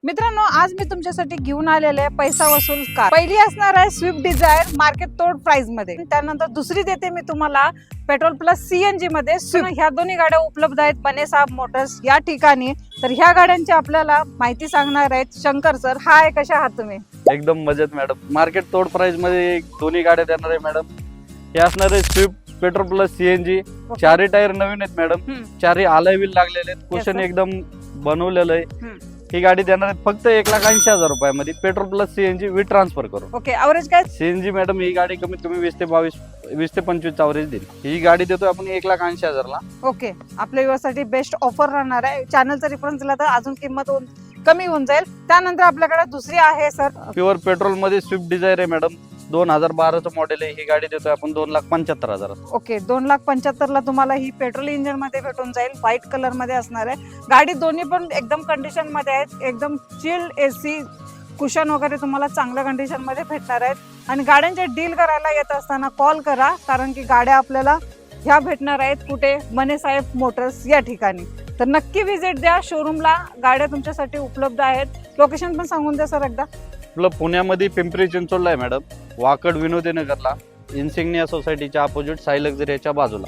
मित्रांनो, आज मी तुमच्यासाठी घेऊन आलेले आहे पैसा वसूल कार। पहिली असणार आहे स्विफ्ट डिझायर मार्केट तोड प्राइस मध्ये, त्यानंतर दुसरी देते मी तुम्हाला पेट्रोल प्लस सीएनजी मध्ये स्विफ्ट। ह्या दोन्ही गाड्या उपलब्ध आहेत बने साहब मोटर्स या ठिकाणी। तर ह्या गाड्यांची आपल्याला माहिती सांगणार आहेत शंकर सर। हाय, कशा आहात तुम्ही? एकदम मजेत मॅडम। मार्केट तोड प्राइस मध्ये दोन्ही गाड्या देणार आहे मॅडम। हे असणार आहे स्विफ्ट पेट्रोल प्लस सीएनजी। चारही टायर नवीन आहेत मॅडम, चारही अलॉय व्हील लागलेले आहेत, कुशन एकदम बनवलेलं आहे। ही गाडी देणार आहे फक्त 1,80,000 रुपयामध्ये petrol plus CNG with transfer करून। ओके, एव्हरेज काय? सीएनजी मॅडम ही गाडी कमीत कमी 20 ते 25 एव्हरेज देईल। ही गाडी देतोय आपण 1,80,000 ला। ओके, आपल्या व्यवसायासाठी बेस्ट ऑफर राहणार आहे। चॅनलचा रेफरन्स दिला तर अजून किंमत कमी होऊन जाईल। त्यानंतर आपल्याकडे दुसरी आहे सर प्युअर पेट्रोल मध्ये स्विफ्ट डिझायर आहे मॅडम, 2012चं मॉडेल आहे। ही गाडी देतोय आपण 2,75,000। ओके, 2,75,000 ला तुम्हाला ही पेट्रोल इंजिन मध्ये भेटून जाईल। व्हाईट कलर मध्ये असणार आहे गाडी। दोन्ही पण एकदम कंडिशन मध्ये आहेत, एकदम चिल्ड एसी, कुशन वगैरे तुम्हाला चांगल्या कंडिशन मध्ये भेटणार आहेत। आणि गाड्यांचे डील करायला येत असताना कॉल करा, कारण की गाड्या आपल्याला ह्या भेटणार आहेत कुठे? बने साहेब मोटर्स या ठिकाणी। तर नक्की व्हिजिट द्या शोरूमला, गाड्या तुमच्यासाठी उपलब्ध आहेत। लोकेशन पण सांगून द्या सर एकदा। आपलं पुण्यामध्ये पिंपरी चिंचवडला आहे मॅडम, वाकड विनोदी नगरला, इन्सिग्निया सोसायटीच्या अपोजिट साई लक्झरी याच्या बाजूला।